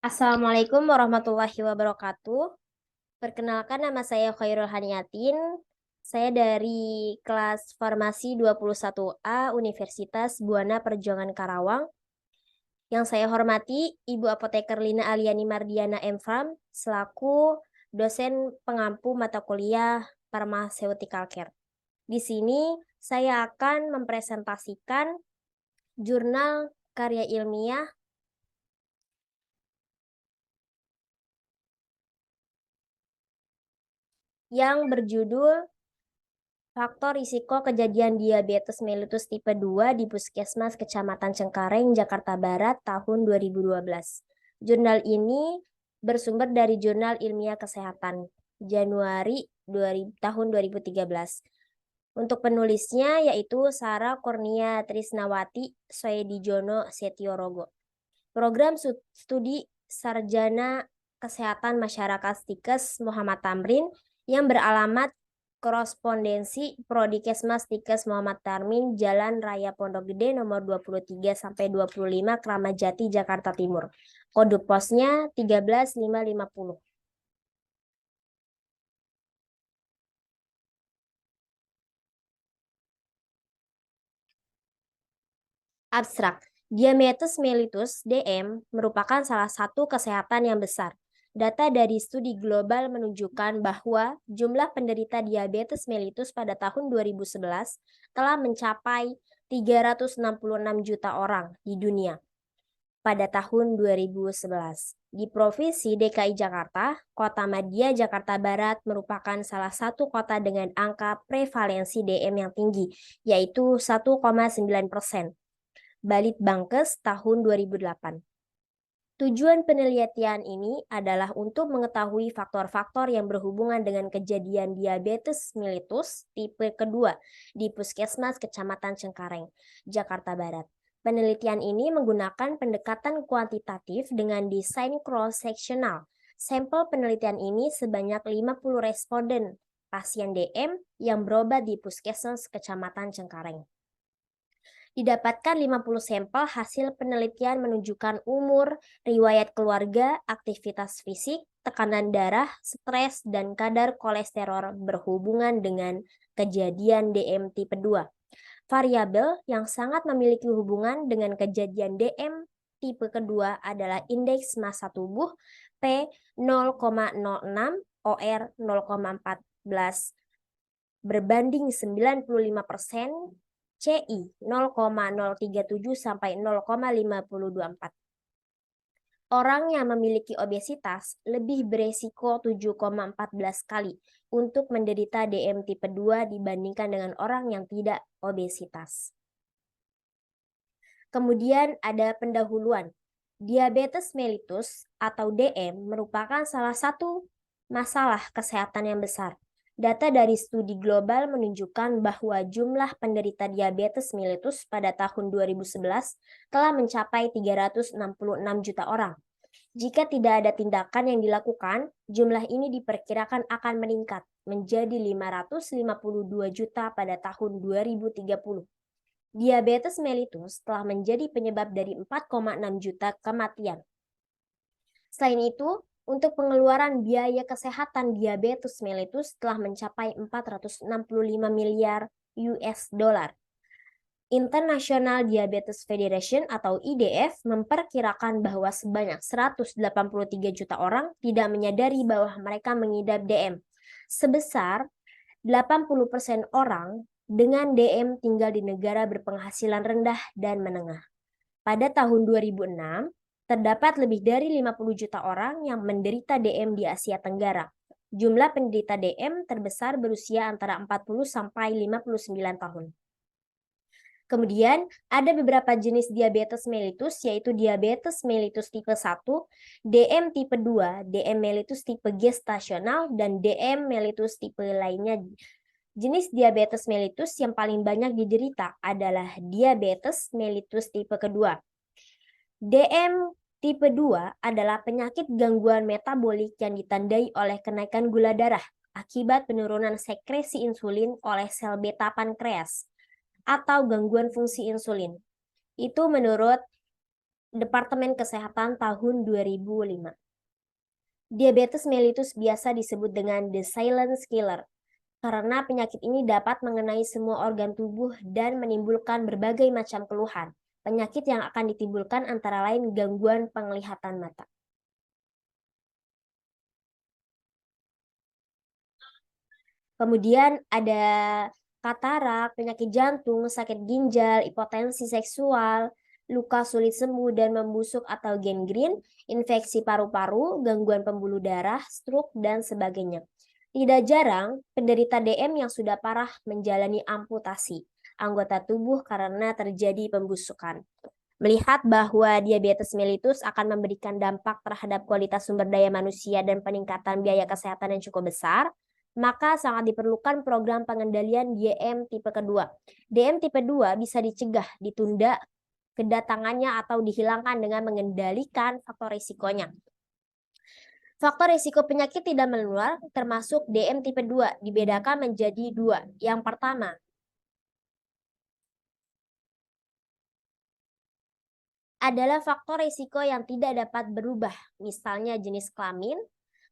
Assalamualaikum warahmatullahi wabarakatuh. Perkenalkan, nama saya Khairul Haniatin. Saya dari kelas Farmasi 21A Universitas Buana Perjuangan Karawang. Yang saya hormati Ibu Apoteker Lina Aliani Mardiana M.Farm selaku dosen pengampu mata kuliah Pharmaceutical Care. Di sini saya akan mempresentasikan jurnal karya ilmiah yang berjudul Faktor Risiko Kejadian Diabetes Mellitus Tipe 2 di Puskesmas Kecamatan Cengkareng, Jakarta Barat tahun 2012. Jurnal ini bersumber dari Jurnal Ilmiah Kesehatan Januari tahun 2013. Untuk penulisnya yaitu Sarah Kurnia Trisnawati Soedijono Setiorogo. Program studi Sarjana Kesehatan Masyarakat Stikes Muhammad Tamrin yang beralamat Korespondensi Prodikesmas Stikes Muhammad Tamrin, Jalan Raya Pondok Gede nomor 23-25 Kramat Jati, Jakarta Timur. Kode posnya 13550. Abstrak. Diabetes mellitus (DM) merupakan salah satu kesehatan yang besar. Data dari studi global menunjukkan bahwa jumlah penderita diabetes mellitus pada tahun 2011 telah mencapai 366 juta orang di dunia pada tahun 2011. Di Provinsi DKI Jakarta, Kota Madia, Jakarta Barat merupakan salah satu kota dengan angka prevalensi DM yang tinggi, yaitu 1,9%. Balitbangkes tahun 2008. Tujuan penelitian ini adalah untuk mengetahui faktor-faktor yang berhubungan dengan kejadian diabetes mellitus tipe kedua di Puskesmas Kecamatan Cengkareng, Jakarta Barat. Penelitian ini menggunakan pendekatan kuantitatif dengan desain cross-sectional. Sampel penelitian ini sebanyak 50 responden pasien DM yang berobat di Puskesmas Kecamatan Cengkareng. Didapatkan 50 sampel hasil penelitian menunjukkan umur, riwayat keluarga, aktivitas fisik, tekanan darah, stres, dan kadar kolesterol berhubungan dengan kejadian DM tipe 2. Variabel yang sangat memiliki hubungan dengan kejadian DM tipe kedua adalah indeks massa tubuh P 0,06, OR 0,14 berbanding 95%, CI 0,037 sampai 0,5024. Orang yang memiliki obesitas lebih beresiko 7,14 kali untuk menderita DM tipe 2 dibandingkan dengan orang yang tidak obesitas. Kemudian ada pendahuluan. Diabetes mellitus atau DM merupakan salah satu masalah kesehatan yang besar. Data dari studi global menunjukkan bahwa jumlah penderita diabetes mellitus pada tahun 2011 telah mencapai 366 juta orang. Jika tidak ada tindakan yang dilakukan, jumlah ini diperkirakan akan meningkat menjadi 552 juta pada tahun 2030. Diabetes mellitus telah menjadi penyebab dari 4,6 juta kematian. Selain itu, untuk pengeluaran biaya kesehatan diabetes mellitus telah mencapai 465 miliar US dollar. International Diabetes Federation atau IDF memperkirakan bahwa sebanyak 183 juta orang tidak menyadari bahwa mereka mengidap DM. Sebesar 80% orang dengan DM tinggal di negara berpenghasilan rendah dan menengah. Pada tahun 2006, terdapat lebih dari 50 juta orang yang menderita DM di Asia Tenggara. Jumlah penderita DM terbesar berusia antara 40 sampai 59 tahun. Kemudian ada beberapa jenis diabetes mellitus, yaitu diabetes mellitus tipe 1, DM tipe 2, DM mellitus tipe gestasional, dan DM mellitus tipe lainnya. Jenis diabetes mellitus yang paling banyak diderita adalah diabetes mellitus tipe kedua. DM tipe 2 adalah penyakit gangguan metabolik yang ditandai oleh kenaikan gula darah akibat penurunan sekresi insulin oleh sel beta pankreas atau gangguan fungsi insulin. Itu menurut Departemen Kesehatan tahun 2005. Diabetes mellitus biasa disebut dengan the silent killer karena penyakit ini dapat mengenai semua organ tubuh dan menimbulkan berbagai macam keluhan. Penyakit yang akan ditimbulkan antara lain gangguan penglihatan mata. Kemudian ada katarak, penyakit jantung, sakit ginjal, hipotensi seksual, luka sulit sembuh dan membusuk atau gangren, infeksi paru-paru, gangguan pembuluh darah, stroke, dan sebagainya. Tidak jarang, penderita DM yang sudah parah menjalani amputasi anggota tubuh karena terjadi pembusukan. Melihat bahwa diabetes mellitus akan memberikan dampak terhadap kualitas sumber daya manusia dan peningkatan biaya kesehatan yang cukup besar, maka sangat diperlukan program pengendalian DM tipe kedua. DM tipe 2 bisa dicegah, ditunda kedatangannya atau dihilangkan dengan mengendalikan faktor risikonya. Faktor risiko penyakit tidak menular termasuk DM tipe 2 dibedakan menjadi 2. Yang pertama, adalah faktor risiko yang tidak dapat berubah, misalnya jenis kelamin,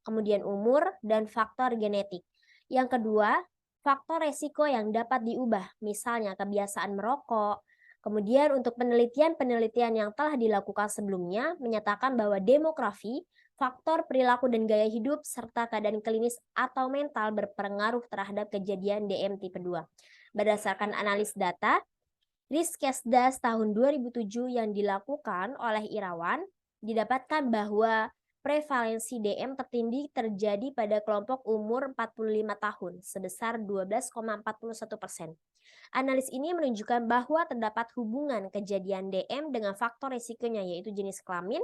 kemudian umur, dan faktor genetik. Yang kedua, faktor risiko yang dapat diubah, misalnya kebiasaan merokok. Kemudian untuk penelitian-penelitian yang telah dilakukan sebelumnya menyatakan bahwa demografi, faktor perilaku dan gaya hidup, serta keadaan klinis atau mental berpengaruh terhadap kejadian DM tipe 2. Berdasarkan analis data, Riskesdas tahun 2007 yang dilakukan oleh Irawan, didapatkan bahwa prevalensi DM tertinggi terjadi pada kelompok umur 45 tahun sebesar 12,41%. Analis ini menunjukkan bahwa terdapat hubungan kejadian DM dengan faktor risikonya yaitu jenis kelamin,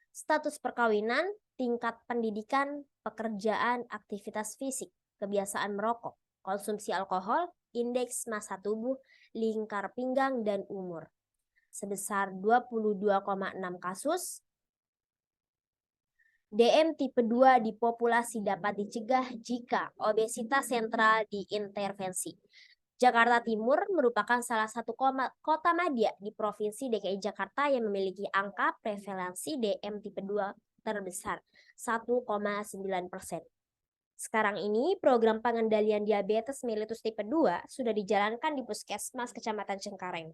status perkawinan, tingkat pendidikan, pekerjaan, aktivitas fisik, kebiasaan merokok, konsumsi alkohol, indeks massa tubuh, lingkar pinggang, dan umur. Sebesar 22,6 kasus, DM tipe 2 di populasi dapat dicegah jika obesitas sentral diintervensi. Jakarta Timur merupakan salah satu kota madya di Provinsi DKI Jakarta yang memiliki angka prevalensi DM tipe 2 terbesar, 1,9%. Sekarang ini, program pengendalian diabetes mellitus tipe 2 sudah dijalankan di Puskesmas Kecamatan Cengkareng.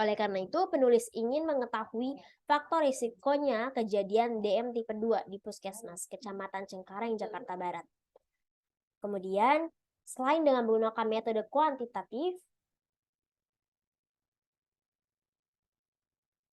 Oleh karena itu, penulis ingin mengetahui faktor risikonya kejadian DM tipe 2 di Puskesmas Kecamatan Cengkareng, Jakarta Barat. Kemudian, selain dengan menggunakan metode kuantitatif,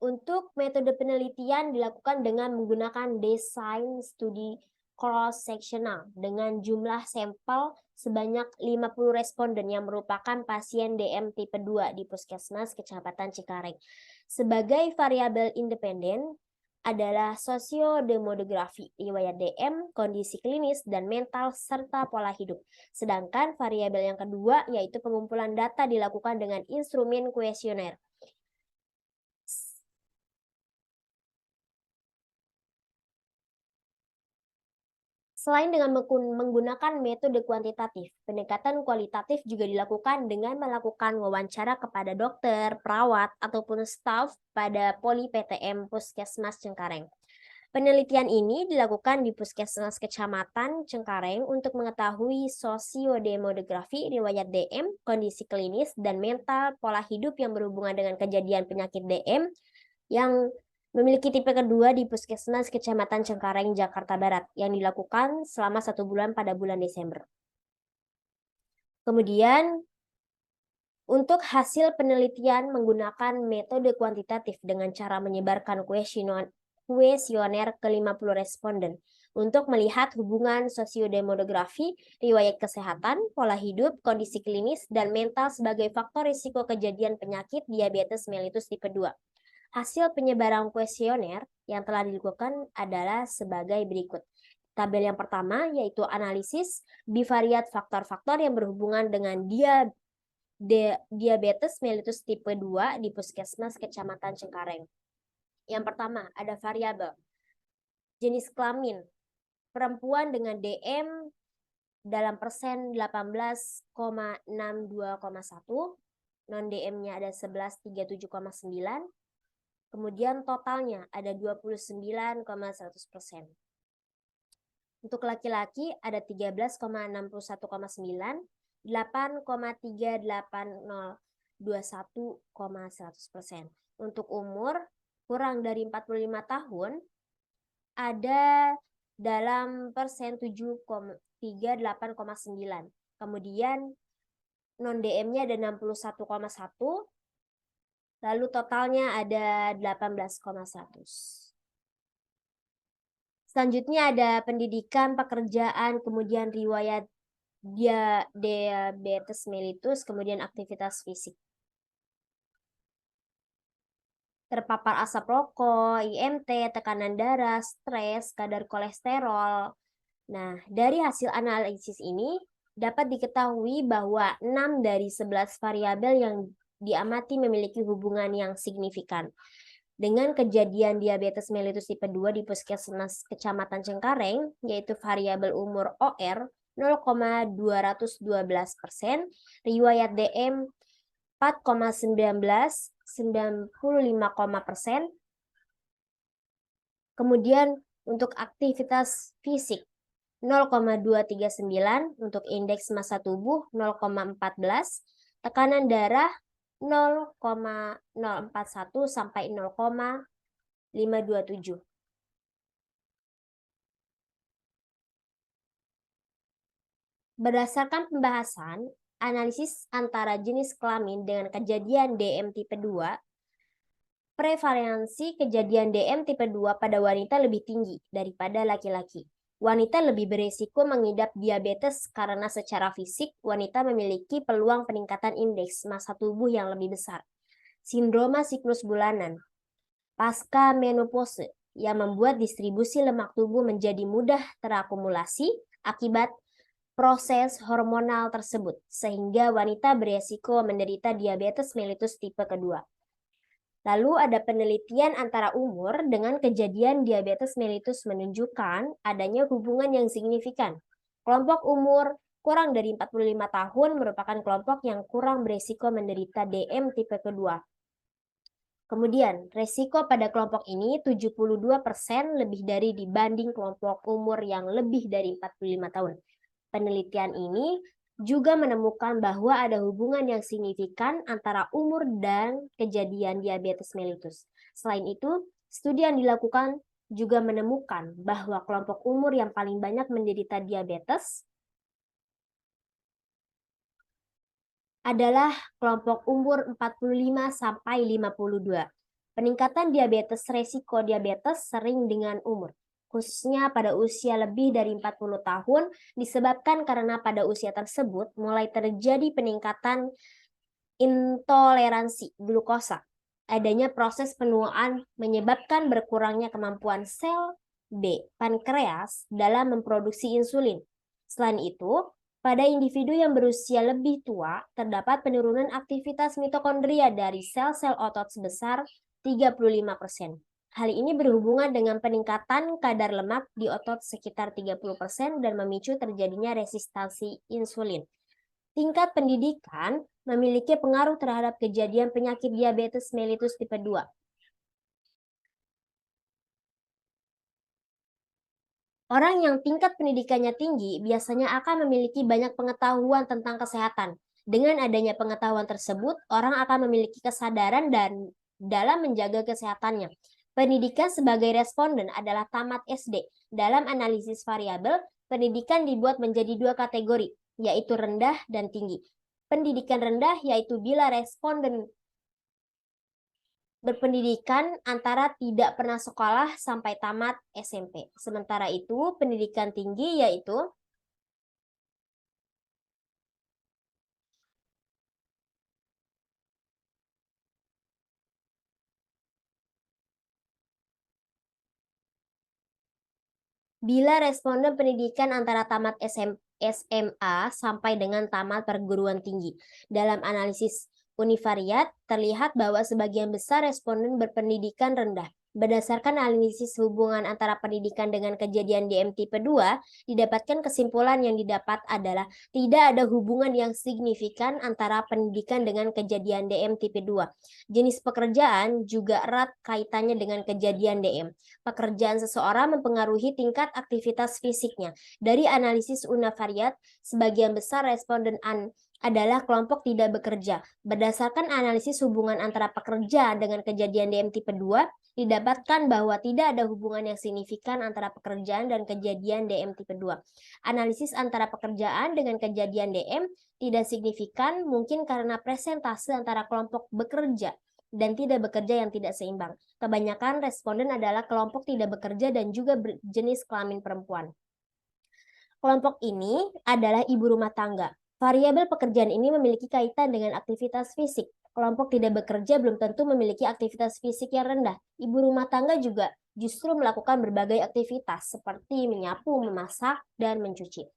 untuk metode penelitian dilakukan dengan menggunakan desain studi cross-sectional dengan jumlah sampel sebanyak 50 responden yang merupakan pasien DM tipe 2 di Puskesmas Kecamatan Cengkareng. Sebagai variabel independen adalah sosiodemografi, riwayat DM, kondisi klinis, dan mental, serta pola hidup. Sedangkan variabel yang kedua yaitu pengumpulan data dilakukan dengan instrumen kuesioner. Selain dengan menggunakan metode kuantitatif, pendekatan kualitatif juga dilakukan dengan melakukan wawancara kepada dokter, perawat, ataupun staf pada Poli PTM Puskesmas Cengkareng. Penelitian ini dilakukan di Puskesmas Kecamatan Cengkareng untuk mengetahui sosiodemografi, riwayat DM, kondisi klinis, dan mental pola hidup yang berhubungan dengan kejadian penyakit DM yang memiliki tipe kedua di Puskesmas Kecamatan Cengkareng, Jakarta Barat yang dilakukan selama 1 bulan pada bulan Desember. Kemudian, untuk hasil penelitian menggunakan metode kuantitatif dengan cara menyebarkan kuesioner ke 50 responden untuk melihat hubungan sosiodemografi, riwayat kesehatan, pola hidup, kondisi klinis, dan mental sebagai faktor risiko kejadian penyakit diabetes mellitus tipe 2. Hasil penyebaran kuesioner yang telah dilakukan adalah sebagai berikut. Tabel yang pertama yaitu analisis bivariat faktor-faktor yang berhubungan dengan diabetes mellitus tipe 2 di Puskesmas Kecamatan Cengkareng. Yang pertama, ada variabel jenis kelamin. Perempuan dengan DM dalam persen 18,62,1, non-DM-nya ada 11,37,9, Kemudian totalnya ada 29,100%. Untuk laki-laki ada 13,61,9, 8,38021,100%. Untuk umur kurang dari 45 tahun ada dalam persen 7,38,9. Kemudian non-DM-nya ada 61,1, lalu totalnya ada 18,100. Selanjutnya ada pendidikan, pekerjaan, kemudian riwayat diabetes mellitus, kemudian aktivitas fisik. Terpapar asap rokok, IMT, tekanan darah, stres, kadar kolesterol. Nah, dari hasil analisis ini dapat diketahui bahwa 6 dari 11 variabel yang diamati memiliki hubungan yang signifikan dengan kejadian diabetes mellitus tipe 2 di Puskesmas Kecamatan Cengkareng, yaitu variabel umur OR 0,212%, riwayat DM 4,19, 95%. Kemudian untuk aktivitas fisik 0,239, untuk indeks massa tubuh 0,14, tekanan darah 0,041 sampai 0,527. Berdasarkan pembahasan, analisis antara jenis kelamin dengan kejadian DM tipe 2, prevalensi kejadian DM tipe 2 pada wanita lebih tinggi daripada laki-laki. Wanita lebih berisiko mengidap diabetes karena secara fisik wanita memiliki peluang peningkatan indeks massa tubuh yang lebih besar. Sindroma siklus bulanan pasca menopause yang membuat distribusi lemak tubuh menjadi mudah terakumulasi akibat proses hormonal tersebut, sehingga wanita beresiko menderita diabetes mellitus tipe kedua. Lalu ada penelitian antara umur dengan kejadian diabetes mellitus menunjukkan adanya hubungan yang signifikan. Kelompok umur kurang dari 45 tahun merupakan kelompok yang kurang beresiko menderita DM tipe kedua. Kemudian, resiko pada kelompok ini 72% lebih dari dibanding kelompok umur yang lebih dari 45 tahun. Penelitian ini juga menemukan bahwa ada hubungan yang signifikan antara umur dan kejadian diabetes mellitus. Selain itu, studi yang dilakukan juga menemukan bahwa kelompok umur yang paling banyak menderita diabetes adalah kelompok umur 45 sampai 52. Peningkatan diabetes, resiko diabetes sering dengan umur, khususnya pada usia lebih dari 40 tahun, disebabkan karena pada usia tersebut mulai terjadi peningkatan intoleransi glukosa. Adanya proses penuaan menyebabkan berkurangnya kemampuan sel B, pankreas, dalam memproduksi insulin. Selain itu, pada individu yang berusia lebih tua, terdapat penurunan aktivitas mitokondria dari sel-sel otot sebesar 35%. Hal ini berhubungan dengan peningkatan kadar lemak di otot sekitar 30% dan memicu terjadinya resistansi insulin. Tingkat pendidikan memiliki pengaruh terhadap kejadian penyakit diabetes mellitus tipe 2. Orang yang tingkat pendidikannya tinggi biasanya akan memiliki banyak pengetahuan tentang kesehatan. Dengan adanya pengetahuan tersebut, orang akan memiliki kesadaran dan dalam menjaga kesehatannya. Pendidikan sebagai responden adalah tamat SD. Dalam analisis variabel, pendidikan dibuat menjadi dua kategori, yaitu rendah dan tinggi. Pendidikan rendah yaitu bila responden berpendidikan antara tidak pernah sekolah sampai tamat SMP. Sementara itu, pendidikan tinggi yaitu bila responden pendidikan antara tamat SMA sampai dengan tamat perguruan tinggi. Dalam analisis univariat, terlihat bahwa sebagian besar responden berpendidikan rendah. Berdasarkan analisis hubungan antara pendidikan dengan kejadian DM tipe 2, didapatkan kesimpulan yang didapat adalah tidak ada hubungan yang signifikan antara pendidikan dengan kejadian DM tipe 2. Jenis pekerjaan juga erat kaitannya dengan kejadian DM. Pekerjaan seseorang mempengaruhi tingkat aktivitas fisiknya. Dari analisis univariat, sebagian besar responden adalah kelompok tidak bekerja. Berdasarkan analisis hubungan antara pekerja dengan kejadian DM tipe 2, didapatkan bahwa tidak ada hubungan yang signifikan antara pekerjaan dan kejadian DM tipe 2. Analisis antara pekerjaan dengan kejadian DM tidak signifikan mungkin karena presentase antara kelompok bekerja dan tidak bekerja yang tidak seimbang. Kebanyakan responden adalah kelompok tidak bekerja dan juga berjenis kelamin perempuan. Kelompok ini adalah ibu rumah tangga. Variabel pekerjaan ini memiliki kaitan dengan aktivitas fisik. Kelompok tidak bekerja belum tentu memiliki aktivitas fisik yang rendah. Ibu rumah tangga juga justru melakukan berbagai aktivitas seperti menyapu, memasak, dan mencuci.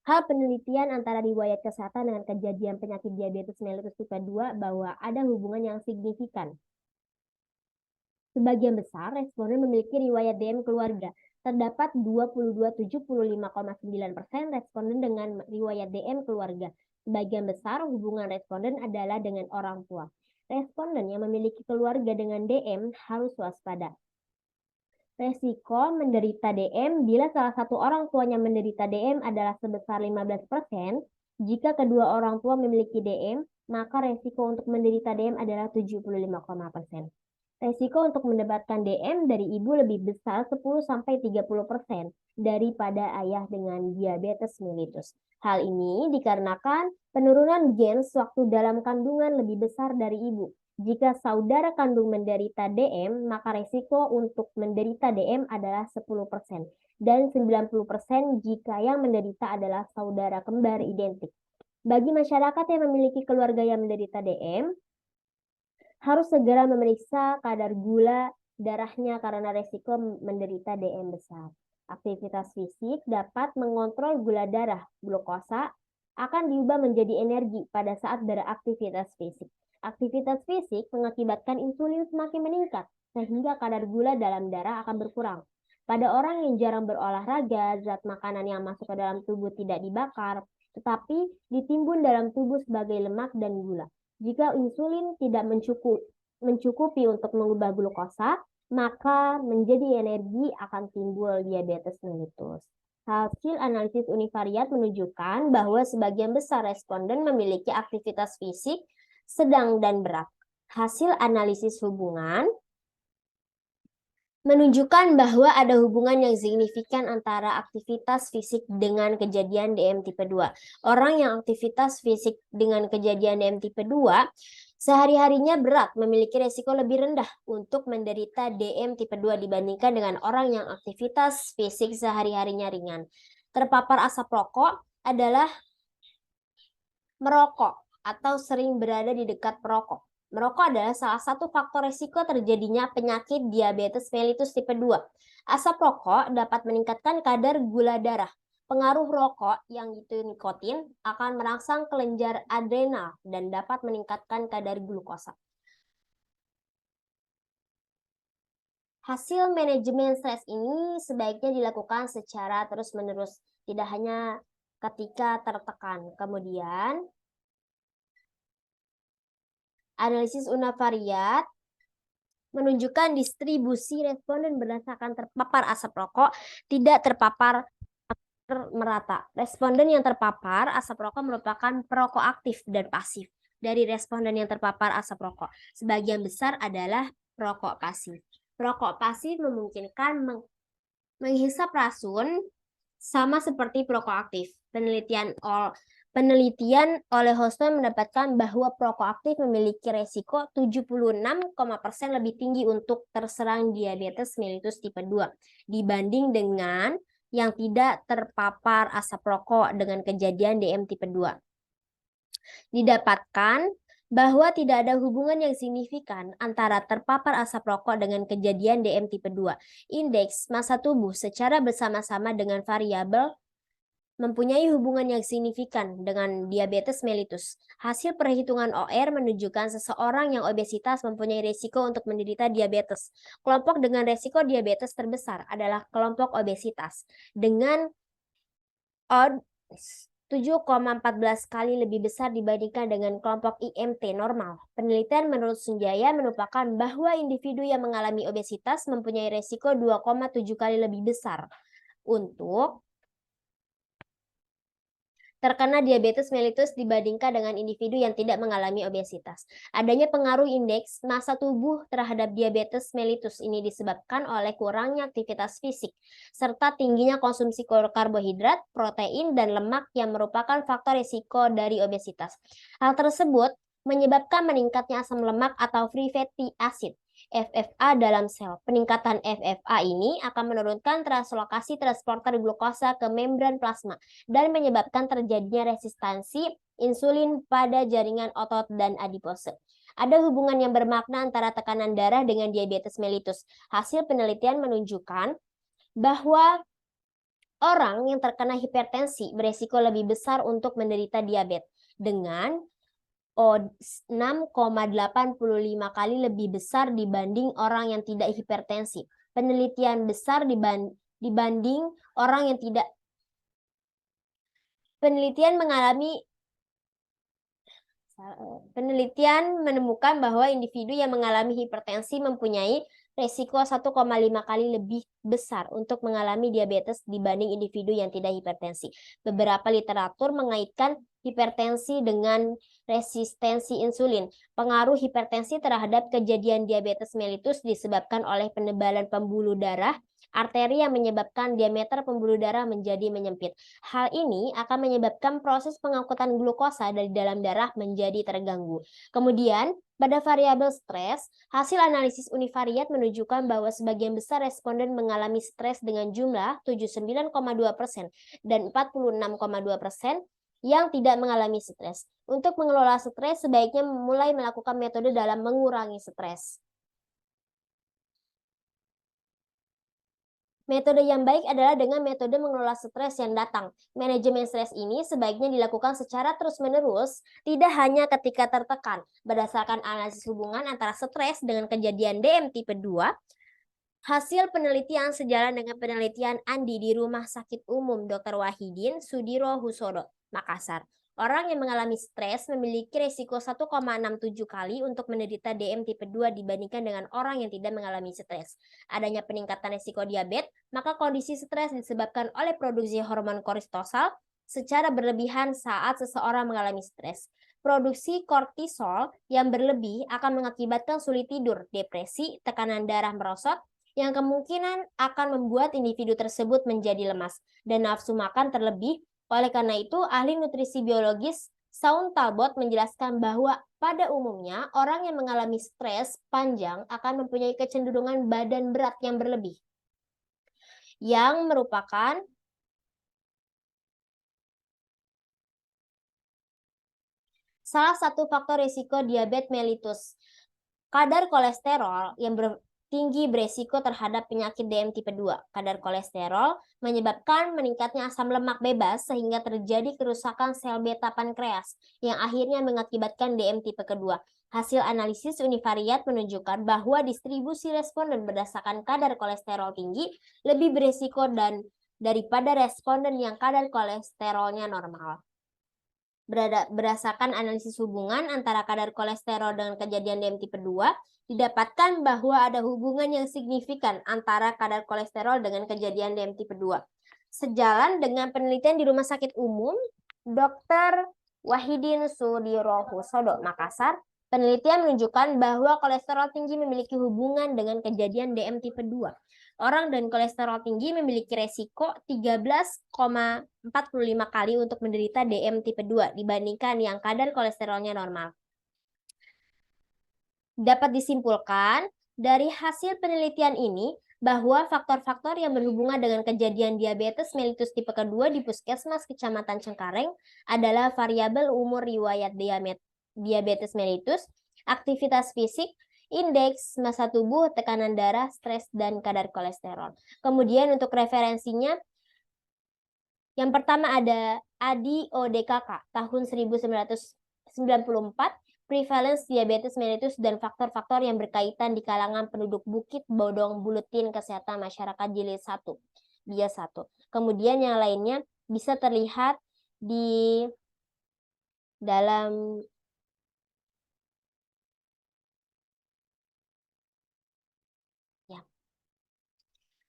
Hal penelitian antara riwayat kesehatan dengan kejadian penyakit diabetes mellitus tipe 2 bahwa ada hubungan yang signifikan. Sebagian besar responden memiliki riwayat DM keluarga. Terdapat 22,75,9% responden dengan riwayat DM keluarga. Sebagian besar hubungan responden adalah dengan orang tua. Responden yang memiliki keluarga dengan DM harus waspada. Resiko menderita DM bila salah satu orang tuanya menderita DM adalah sebesar 15%. Jika kedua orang tua memiliki DM, maka resiko untuk menderita DM adalah 75,%. Resiko untuk mendapatkan DM dari ibu lebih besar 10-30% daripada ayah dengan diabetes mellitus. Hal ini dikarenakan penurunan gen sewaktu dalam kandungan lebih besar dari ibu. Jika saudara kandung menderita DM, maka resiko untuk menderita DM adalah 10%, dan 90% jika yang menderita adalah saudara kembar identik. Bagi masyarakat yang memiliki keluarga yang menderita DM, harus segera memeriksa kadar gula darahnya karena resiko menderita DM besar. Aktivitas fisik dapat mengontrol gula darah. Glukosa akan diubah menjadi energi pada saat beraktivitas fisik. Aktivitas fisik mengakibatkan insulin semakin meningkat, sehingga kadar gula dalam darah akan berkurang. Pada orang yang jarang berolahraga, zat makanan yang masuk ke dalam tubuh tidak dibakar, tetapi ditimbun dalam tubuh sebagai lemak dan gula. Jika insulin tidak mencukupi untuk mengubah glukosa, maka menjadi energi akan timbul diabetes mellitus. Hasil analisis univariat menunjukkan bahwa sebagian besar responden memiliki aktivitas fisik sedang dan berat. Hasil analisis hubungan menunjukkan bahwa ada hubungan yang signifikan antara aktivitas fisik dengan kejadian DM tipe 2. Orang yang aktivitas fisik dengan kejadian DM tipe 2 sehari-harinya berat, memiliki resiko lebih rendah untuk menderita DM tipe 2 dibandingkan dengan orang yang aktivitas fisik sehari-harinya ringan. Terpapar asap rokok adalah merokok atau sering berada di dekat perokok. Merokok adalah salah satu faktor risiko terjadinya penyakit diabetes mellitus tipe 2. Asap rokok dapat meningkatkan kadar gula darah. Pengaruh rokok yang itu nikotin akan merangsang kelenjar adrenal dan dapat meningkatkan kadar glukosa. Hasil manajemen stres ini sebaiknya dilakukan secara terus-menerus, tidak hanya ketika tertekan. Kemudian, analisis univariat menunjukkan distribusi responden berdasarkan terpapar asap rokok tidak terpapar merata. Responden yang terpapar asap rokok merupakan perokok aktif dan pasif. Dari responden yang terpapar asap rokok, sebagian besar adalah perokok pasif. Perokok pasif memungkinkan menghisap rasun sama seperti perokok aktif. Penelitian oleh Houston mendapatkan bahwa perokok aktif memiliki resiko 76% lebih tinggi untuk terserang diabetes mellitus tipe 2 dibanding dengan yang tidak terpapar asap rokok dengan kejadian DM tipe 2. Didapatkan bahwa tidak ada hubungan yang signifikan antara terpapar asap rokok dengan kejadian DM tipe 2. Indeks massa tubuh secara bersama-sama dengan variabel mempunyai hubungan yang signifikan dengan diabetes mellitus. Hasil perhitungan OR menunjukkan seseorang yang obesitas mempunyai risiko untuk menderita diabetes. Kelompok dengan risiko diabetes terbesar adalah kelompok obesitas dengan odds 7,14 kali lebih besar dibandingkan dengan kelompok IMT normal. Penelitian menurut Sunjaya menumpahkan bahwa individu yang mengalami obesitas mempunyai risiko 2,7 kali lebih besar untuk terkena diabetes mellitus dibandingkan dengan individu yang tidak mengalami obesitas. Adanya pengaruh indeks massa tubuh terhadap diabetes mellitus ini disebabkan oleh kurangnya aktivitas fisik, serta tingginya konsumsi karbohidrat, protein, dan lemak yang merupakan faktor risiko dari obesitas. Hal tersebut menyebabkan meningkatnya asam lemak atau free fatty acid, FFA dalam sel. Peningkatan FFA ini akan menurunkan translokasi transporter glukosa ke membran plasma dan menyebabkan terjadinya resistansi insulin pada jaringan otot dan adipose. Ada hubungan yang bermakna antara tekanan darah dengan diabetes mellitus. Hasil penelitian menunjukkan bahwa orang yang terkena hipertensi beresiko lebih besar untuk menderita diabetes dengan odds 6,85 kali lebih besar dibanding orang yang tidak hipertensi. Penelitian besar dibanding orang yang tidak Penelitian menemukan bahwa individu yang mengalami hipertensi mempunyai resiko 1,5 kali lebih besar untuk mengalami diabetes dibanding individu yang tidak hipertensi. Beberapa literatur mengaitkan hipertensi dengan resistensi insulin. Pengaruh hipertensi terhadap kejadian diabetes mellitus disebabkan oleh penebalan pembuluh darah arteri yang menyebabkan diameter pembuluh darah menjadi menyempit. Hal ini akan menyebabkan proses pengangkutan glukosa dari dalam darah menjadi terganggu. Kemudian, pada variabel stres, hasil analisis univariat menunjukkan bahwa sebagian besar responden mengalami stres dengan jumlah 79,2% dan 46,2% yang tidak mengalami stres. Untuk mengelola stres, sebaiknya mulai melakukan metode dalam mengurangi stres. Metode yang baik adalah dengan metode mengelola stres yang datang. Manajemen stres ini sebaiknya dilakukan secara terus-menerus, tidak hanya ketika tertekan. Berdasarkan analisis hubungan antara stres dengan kejadian DM tipe 2, hasil penelitian sejalan dengan penelitian Andi di Rumah Sakit Umum Dr. Wahidin Sudirohusodo, Makassar. Orang yang mengalami stres memiliki risiko 1,67 kali untuk menderita DM tipe 2 dibandingkan dengan orang yang tidak mengalami stres. Adanya peningkatan risiko diabetes, maka kondisi stres disebabkan oleh produksi hormon kortisol secara berlebihan saat seseorang mengalami stres. Produksi kortisol yang berlebih akan mengakibatkan sulit tidur, depresi, tekanan darah merosot, yang kemungkinan akan membuat individu tersebut menjadi lemas dan nafsu makan terlebih. Oleh karena itu, ahli nutrisi biologis Shaun Talbot menjelaskan bahwa pada umumnya orang yang mengalami stres panjang akan mempunyai kecenderungan badan berat yang berlebih, yang merupakan salah satu faktor risiko diabetes mellitus. Kadar kolesterol yang tinggi beresiko terhadap penyakit DM tipe 2. Kadar kolesterol menyebabkan meningkatnya asam lemak bebas sehingga terjadi kerusakan sel beta pankreas yang akhirnya mengakibatkan DM tipe kedua. Hasil analisis univariat menunjukkan bahwa distribusi responden berdasarkan kadar kolesterol tinggi lebih beresiko daripada responden yang kadar kolesterolnya normal. Berdasarkan analisis hubungan antara kadar kolesterol dengan kejadian DM tipe 2, didapatkan bahwa ada hubungan yang signifikan antara kadar kolesterol dengan kejadian DM tipe 2. Sejalan dengan penelitian di Rumah Sakit Umum Dr. Wahidin Sudirohusodo, Makassar, penelitian menunjukkan bahwa kolesterol tinggi memiliki hubungan dengan kejadian DM tipe 2. Orang dengan kolesterol tinggi memiliki resiko 13,45 kali untuk menderita DM tipe 2 dibandingkan yang kadar kolesterolnya normal. Dapat disimpulkan dari hasil penelitian ini bahwa faktor-faktor yang berhubungan dengan kejadian diabetes mellitus tipe kedua di Puskesmas Kecamatan Cengkareng adalah variabel umur riwayat diabetes mellitus, aktivitas fisik, indeks massa tubuh, tekanan darah, stres, dan kadar kolesterol. Kemudian untuk referensinya, Yang pertama ada Adi ODKK tahun 1994, prevalence diabetes mellitus dan faktor-faktor yang berkaitan di kalangan penduduk Bukit Bodong Buletin Kesehatan Masyarakat Jilid 1. Dia 1. Kemudian yang lainnya bisa terlihat di dalam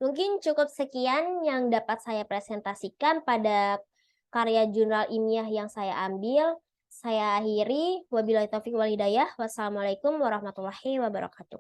Mungkin cukup sekian yang dapat saya presentasikan pada karya jurnal ilmiah yang saya ambil. Saya akhiri. Wabillahi taufiq wal hidayah. Wassalamualaikum warahmatullahi wabarakatuh.